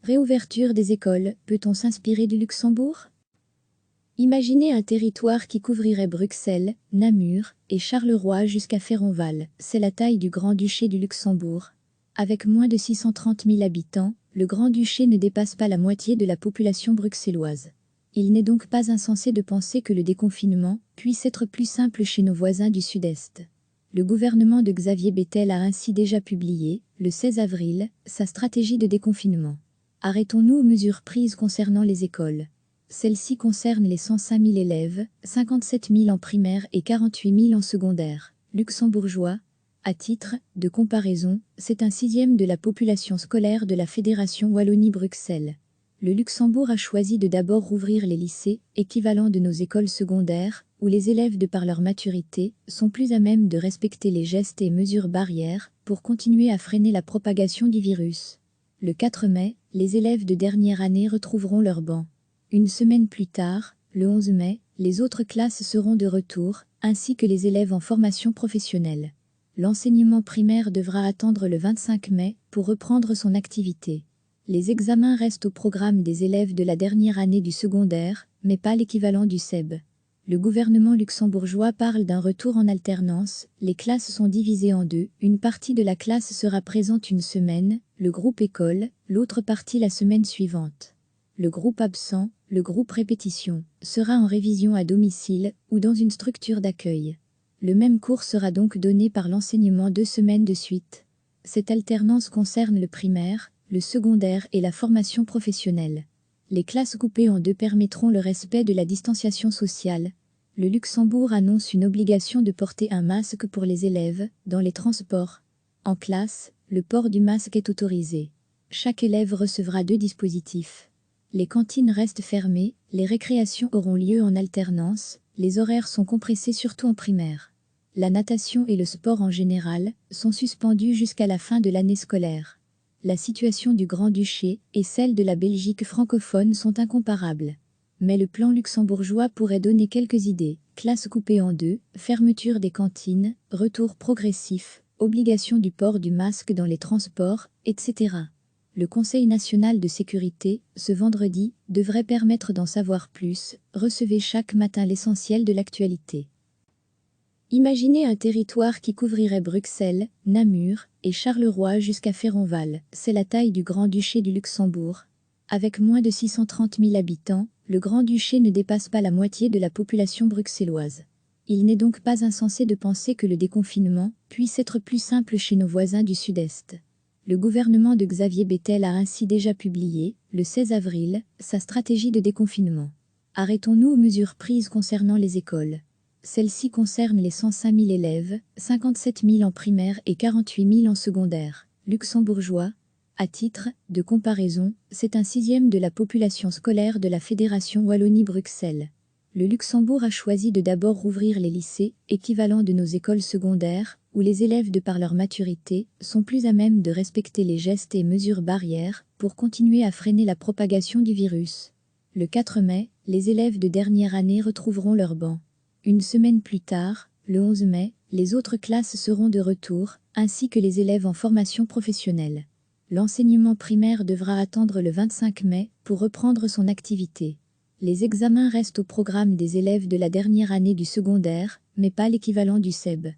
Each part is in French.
Réouverture des écoles, peut-on s'inspirer du Luxembourg? Imaginez un territoire qui couvrirait Bruxelles, Namur et Charleroi jusqu'à Féronval, c'est la taille du Grand-Duché du Luxembourg. Avec moins de 630 000 habitants, le Grand-Duché ne dépasse pas la moitié de la population bruxelloise. Il n'est donc pas insensé de penser que le déconfinement puisse être plus simple chez nos voisins du Sud-Est. Le gouvernement de Xavier Bettel a ainsi déjà publié, le 16 avril, sa stratégie de déconfinement. Arrêtons-nous aux mesures prises concernant les écoles. Celles-ci concernent les 105 000 élèves, 57 000 en primaire et 48 000 en secondaire, luxembourgeois. À titre de comparaison, c'est un sixième de la population scolaire de la Fédération Wallonie-Bruxelles. Le Luxembourg a choisi de d'abord rouvrir les lycées, équivalents de nos écoles secondaires, où les élèves de par leur maturité, sont plus à même de respecter les gestes et mesures barrières, pour continuer à freiner la propagation du virus. Le 4 mai, les élèves de dernière année retrouveront leurs bancs. Une semaine plus tard, le 11 mai, les autres classes seront de retour, ainsi que les élèves en formation professionnelle. L'enseignement primaire devra attendre le 25 mai pour reprendre son activité. Les examens restent au programme des élèves de la dernière année du secondaire, mais pas l'équivalent du SEB. Le gouvernement luxembourgeois parle d'un retour en alternance, les classes sont divisées en deux, une partie de la classe sera présente une semaine, le groupe école, l'autre partie la semaine suivante. Le groupe absent, le groupe répétition, sera en révision à domicile ou dans une structure d'accueil. Le même cours sera donc donné par l'enseignement 2 semaines de suite. Cette alternance concerne le primaire, le secondaire et la formation professionnelle. Les classes coupées en deux permettront le respect de la distanciation sociale. Le Luxembourg annonce une obligation de porter un masque pour les élèves, dans les transports. En classe, le port du masque est autorisé. Chaque élève recevra 2 dispositifs. Les cantines restent fermées, les récréations auront lieu en alternance, les horaires sont compressés surtout en primaire. La natation et le sport en général sont suspendus jusqu'à la fin de l'année scolaire. La situation du Grand-Duché et celle de la Belgique francophone sont incomparables. Mais le plan luxembourgeois pourrait donner quelques idées. Classes coupées en deux, fermeture des cantines, retour progressif, obligation du port du masque dans les transports, etc. Le Conseil national de sécurité, ce vendredi, devrait permettre d'en savoir plus. Recevez chaque matin l'essentiel de l'actualité. Imaginez un territoire qui couvrirait Bruxelles, Namur et Charleroi jusqu'à Féronval, c'est la taille du Grand-Duché du Luxembourg. Avec moins de 630 000 habitants, le Grand-Duché ne dépasse pas la moitié de la population bruxelloise. Il n'est donc pas insensé de penser que le déconfinement puisse être plus simple chez nos voisins du Sud-Est. Le gouvernement de Xavier Bettel a ainsi déjà publié, le 16 avril, sa stratégie de déconfinement. Arrêtons-nous aux mesures prises concernant les écoles. Celles-ci concernent les 105 000 élèves, 57 000 en primaire et 48 000 en secondaire, luxembourgeois. À titre de comparaison, c'est un sixième de la population scolaire de la Fédération Wallonie-Bruxelles. Le Luxembourg a choisi de d'abord rouvrir les lycées, équivalents de nos écoles secondaires, où les élèves de par leur maturité sont plus à même de respecter les gestes et mesures barrières pour continuer à freiner la propagation du virus. Le 4 mai, les élèves de dernière année retrouveront leurs bancs. Une semaine plus tard, le 11 mai, les autres classes seront de retour, ainsi que les élèves en formation professionnelle. L'enseignement primaire devra attendre le 25 mai pour reprendre son activité. Les examens restent au programme des élèves de la dernière année du secondaire, mais pas l'équivalent du SEB.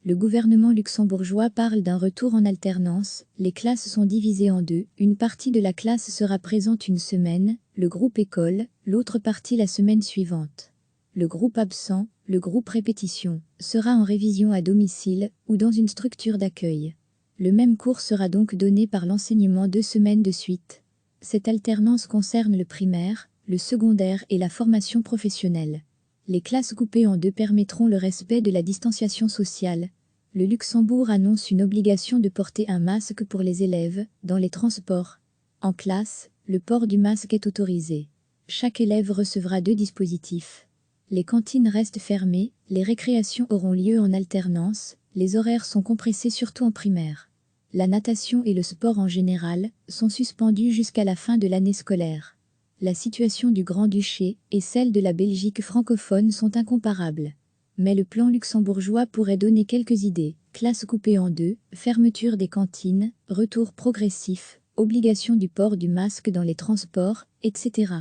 Le gouvernement luxembourgeois parle d'un retour en alternance, les classes sont divisées en deux, une partie de la classe sera présente une semaine, le groupe école, l'autre partie la semaine suivante. Le groupe absent, le groupe répétition, sera en révision à domicile ou dans une structure d'accueil. Le même cours sera donc donné par l'enseignement 2 semaines de suite. Cette alternance concerne le primaire, le secondaire et la formation professionnelle. Les classes coupées en deux permettront le respect de la distanciation sociale. Le Luxembourg annonce une obligation de porter un masque pour les élèves, dans les transports. En classe, le port du masque est autorisé. Chaque élève recevra 2 dispositifs. Les cantines restent fermées, les récréations auront lieu en alternance, les horaires sont compressés surtout en primaire. La natation et le sport en général sont suspendus jusqu'à la fin de l'année scolaire. La situation du Grand-Duché et celle de la Belgique francophone sont incomparables. Mais le plan luxembourgeois pourrait donner quelques idées. Classes coupées en deux, fermeture des cantines, retour progressif, obligation du port du masque dans les transports, etc.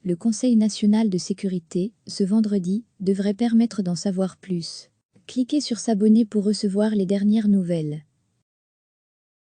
Le Conseil national de sécurité, ce vendredi, devrait permettre d'en savoir plus. Cliquez sur s'abonner pour recevoir les dernières nouvelles.